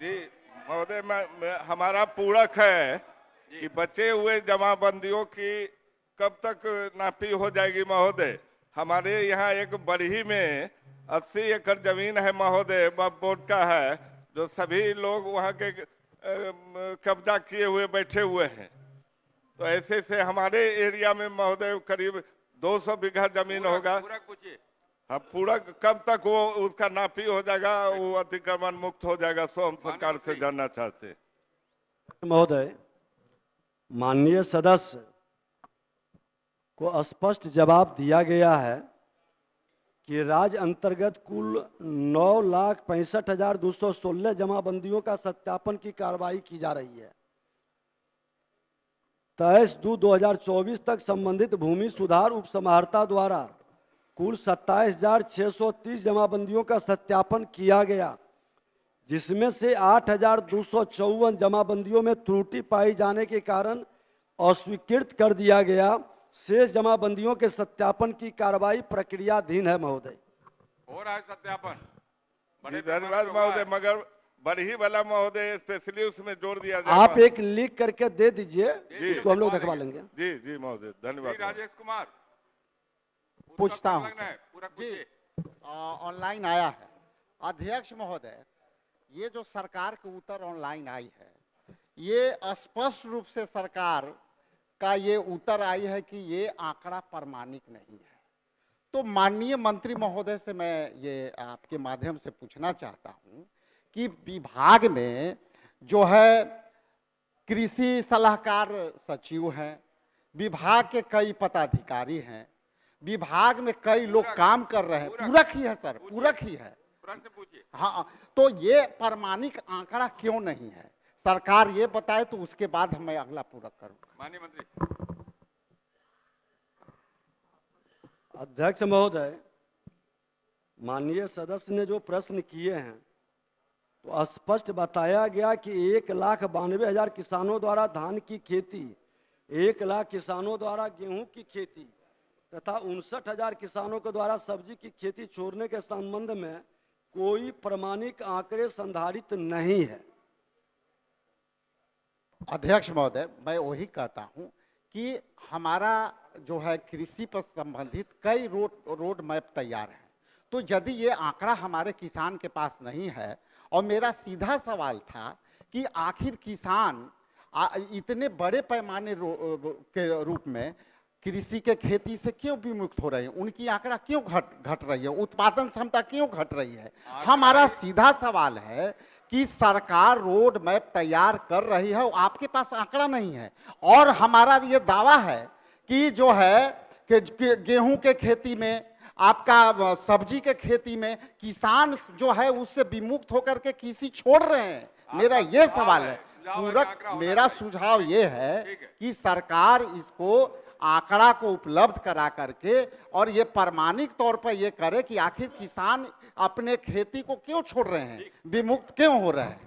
जी महोदय, हमारा पूरक है कि बचे हुए जमाबंदियों की कब तक नापी हो जाएगी महोदय। हमारे यहाँ एक बरही में 80 एकड़ जमीन है महोदय, वक्फ बोर्ड का है, जो सभी लोग वहाँ के कब्जा किए हुए बैठे हुए हैं। तो ऐसे से हमारे एरिया में महोदय करीब 200 बीघा जमीन होगा। हाँ, पूरा कब तक वो उसका नापी हो जाएगा, वो अतिक्रमण मुक्त हो जाएगा, सो हम सरकार से जानना चाहते हैं। महोदय, माननीय सदस्य को स्पष्ट जवाब दिया गया है कि राज्य अंतर्गत कुल 9,65,216 जमाबंदियों का सत्यापन की कार्रवाई की जा रही है। 23/2/2024 तक संबंधित भूमि सुधार उपसमाहर्ता द्वारा कुल 27,630 जमाबंदियों का सत्यापन किया गया, जिसमें से 8,254 जमाबंदियों में त्रुटि पाई जाने के कारण अस्वीकृत कर दिया गया। शेष जमाबंदियों के सत्यापन की कार्रवाई प्रक्रियाधीन है महोदय। हो रहा है सत्यापन। धन्यवाद महोदय, मगर बरही वाला महोदय स्पेशली उसमें जोड़ दिया जाए। आप एक लिख करके दे दीजिए, इसको हम लोग दिखवा लेंगे। जी जी महोदय, धन्यवाद। राजेश कुमार पूछता हूँ जी, ऑनलाइन आया है। अध्यक्ष महोदय, ये जो सरकार के उत्तर ऑनलाइन आई है, ये स्पष्ट रूप से सरकार का ये उत्तर आई है कि ये आंकड़ा प्रमाणिक नहीं है। तो माननीय मंत्री महोदय से मैं ये आपके माध्यम से पूछना चाहता हूँ कि विभाग में जो है कृषि सलाहकार सचिव हैं, विभाग के कई पदाधिकारी हैं, विभाग में कई लोग काम कर रहे हैं। पूरक ही है सर, पूरक ही है। प्रश्न पूछिए। हाँ, तो ये प्रमाणिक आंकड़ा क्यों नहीं है? सरकार ये बताए तो उसके बाद मैं अगला पूरक करूंगा। माननीय मंत्री। अध्यक्ष महोदय, माननीय सदस्य ने जो प्रश्न किए हैं तो स्पष्ट बताया गया कि 1,92,000 किसानों द्वारा धान की खेती, 1 लाख किसानों द्वारा गेहूं की खेती तथा 59,000 किसानों के द्वारा सब्जी की खेती छोड़ने के संबंध में कोई प्रमाणिक आंकड़े संधारित नहीं है। अध्यक्ष महोदय, मैं वही कहता हूं कि हमारा जो है कृषि पर संबंधित कई रोड मैप तैयार है। तो यदि ये आंकड़ा हमारे किसान के पास नहीं है, और मेरा सीधा सवाल था कि आखिर किसान इतने बड़े पैमाने के रूप में कृषि के खेती से क्यों विमुक्त हो रहे हैं, उनकी आंकड़ा क्यों घट रही है, उत्पादन क्षमता क्यों घट रही है? हमारा सीधा सवाल है कि सरकार रोड मैप तैयार कर रही है, आपके पास आंकड़ा नहीं है। और हमारा ये दावा है कि जो है कि गेहूं के खेती में, आपका सब्जी के खेती में किसान जो है उससे विमुक्त होकर के कृषि छोड़ रहे हैं। मेरा ये सवाल है। पूरक मेरा सुझाव ये है कि सरकार इसको आंकड़ा को उपलब्ध करा करके और ये प्रमाणिक तौर पर ये करे कि आखिर किसान अपने खेती को क्यों छोड़ रहे हैं, विमुक्त क्यों हो रहे हैं।